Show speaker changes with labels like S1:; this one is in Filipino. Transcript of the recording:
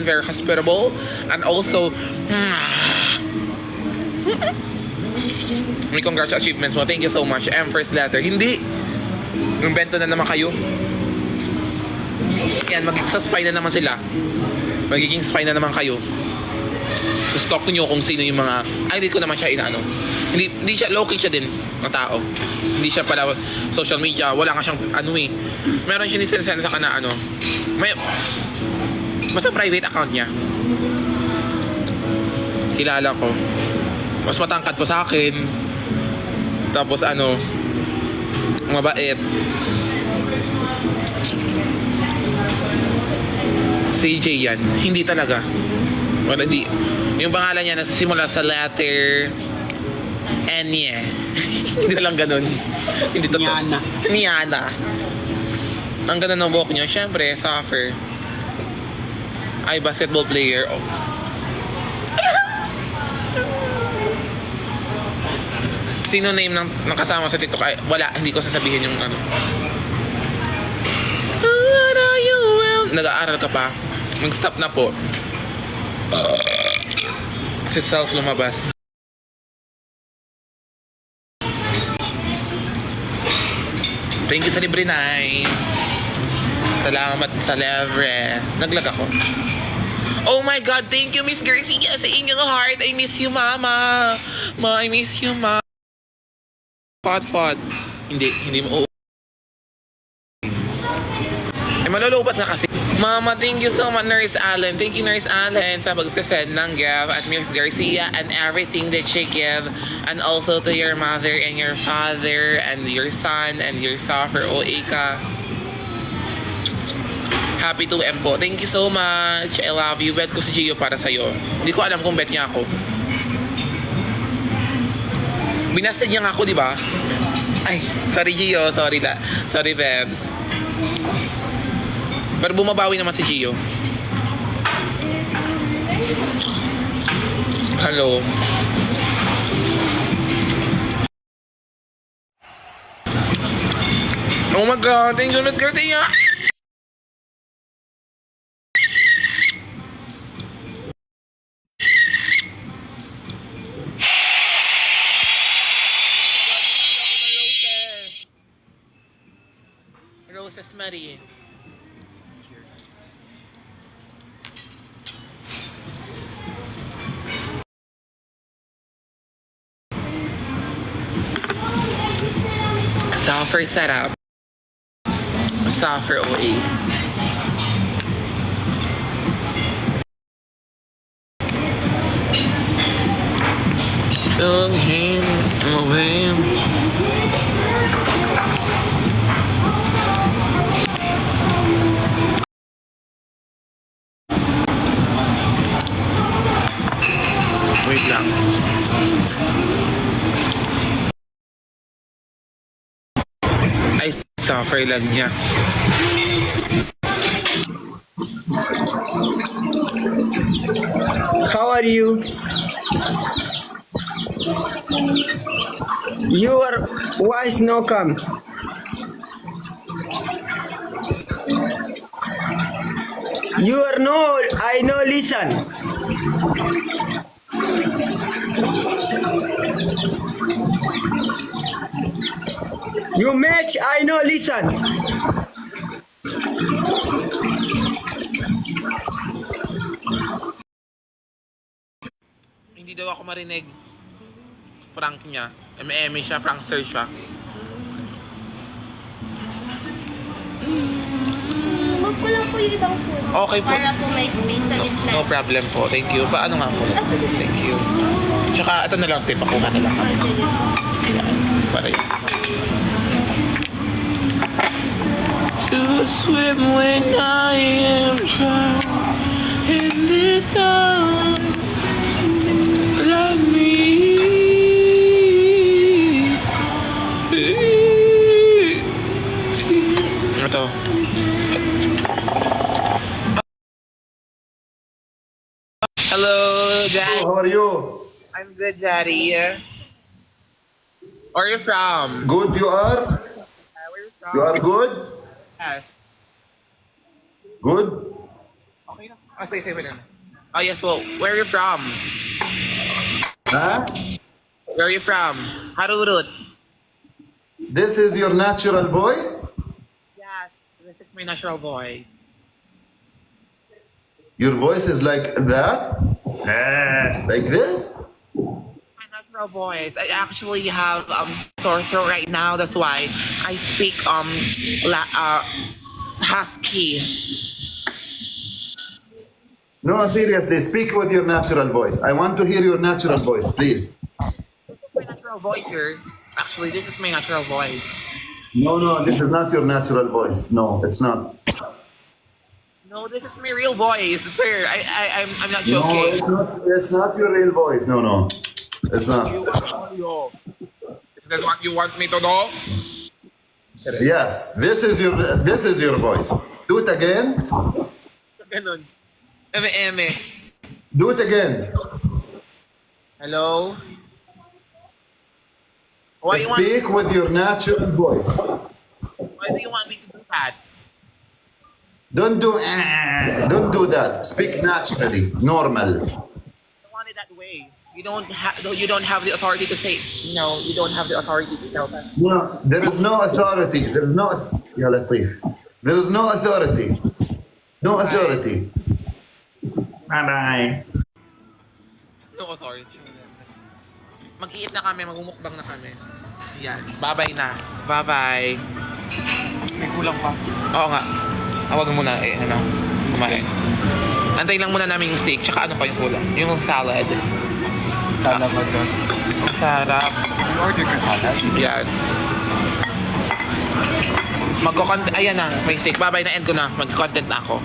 S1: very hospitable, and also may congrats achievements mo. Thank you so much. First letter. Hindi. Invento na naman kayo. Yan, magiging spy na naman sila. Magiging spy na naman kayo. So stalk nyo kung sino yung mga... Ay, hindi ko naman siya inaano. Hindi siya, low-key siya din na tao. Hindi siya pala social media. Wala nga siyang ano eh. Meron siya nisensend sa na ano. May... Basta private account niya. Kilala ko. Mas matangkad pa sa akin. Tapos ano, mabait. CJ yan. Hindi talaga. Wala, hindi. Yung pangalan niya nasisimula sa letter N-ye. Hindi lang ganun. Hindi totoo.
S2: Niana.
S1: Niana. Ang ganda ng buhok niya. Siyempre, suffer. Ay, basketball player. Oh. Sino name ng kasama sa TikTok? Ay, wala, hindi ko sasabihin yung ano. What are you? Nag-aaral ka pa? Mag-stop na po. Si self lumabas. Thank you sa libre, Nay. Salamat sa libre. Naglag ako. Oh my God, thank you, Miss Garcia, sa inyong heart. I miss you, Mama. Ma, I miss you, Ma. Fod. Hindi mo. Eh, malulubat na kasi. Mama, thank you so much, Nurse Allen. Thank you, Nurse Allen, sa pagsasend ng gift at Miss Garcia and everything that she give. And also to your mother and your father and your son and your suffer Oika. Happy to M po. Thank you so much. I love you. Bet ko si Gio para sa'yo. Hindi ko alam kung bet niya ako. Binasted niya nga ako, di ba? Ay, sorry Gio. Sorry, Bebs. Pero bumabawi naman si Gio. Hello. Oh my God. Thank you, Miss Garcia. Roses Marie. Cheers. Suffer setup. Suffer OA. Long hand away. Wait lang. Ay, suffer lang niya.
S3: How are you? Your voice no come. You are no, I no listen. You match, I no listen.
S1: Hindi daw ako marinig. Prank niya. M.M. siya, prankster siya.
S4: Huwag ko lang po yung ibang food.
S1: Okay po.
S4: Para po may space sa midnight.
S1: No problem po. Thank you. Paano nga po? Thank you. Tsaka ito na lang tip. Pakuha na lang.
S4: Oh, sige.
S1: Yan. Para yun. To swim when I am drowned in this song. Let me. Ito. Hello, Dad.
S5: How are you?
S1: I'm good, Daddy. Where are you from?
S5: Good you are?
S1: Where are you from?
S5: You are good?
S1: Yes.
S5: Good?
S1: Okay na. Say mo na. Oh, yes po. Where are you from?
S2: Huh?
S1: Where are you from? Harurut.
S2: This is your natural voice?
S1: Yes, this is my natural voice.
S2: Your voice is like that? Like this?
S1: My natural voice. I actually have sore throat right now. That's why I speak husky.
S2: No, seriously, speak with your natural voice. I want to hear your natural voice, please.
S1: This is my natural voice, sir. Actually, this is my natural voice.
S2: No, this is not your natural voice. No, it's not.
S1: No, this is my real voice, sir. I'm not
S2: No,
S1: joking.
S2: it's not your real voice. No. It's not.
S1: You want audio. Is this what you want me to do?
S2: Yes, this is your voice. Do it again.
S1: Ganun. Eme.
S2: Do it again.
S1: Hello? Why you want,
S2: Speak with your natural voice.
S1: why do you want me to do that?
S2: Don't do that. Speak naturally, normal.
S1: I want it that way. You don't have the authority to say no. You don't have the authority to tell us.
S2: No, there is no authority. There is no. Ya Latif. There is no authority. No authority. Bye.
S1: No authority. Mag-iit na kami, magmumukbang na kami. Yan. Bye-bye na. Bye-bye.
S3: May kulang pa.
S1: Oo nga. Awag mo muna kumain. Antayin lang muna namin yung steak, tsaka ano pa yung kulang? Yung salad.
S3: Sana ba doon?
S1: Ang sarap.
S3: Order ka salad?
S1: Yan. Ayan na, may steak. Bye-bye na, end ko na. Mag-content na ako.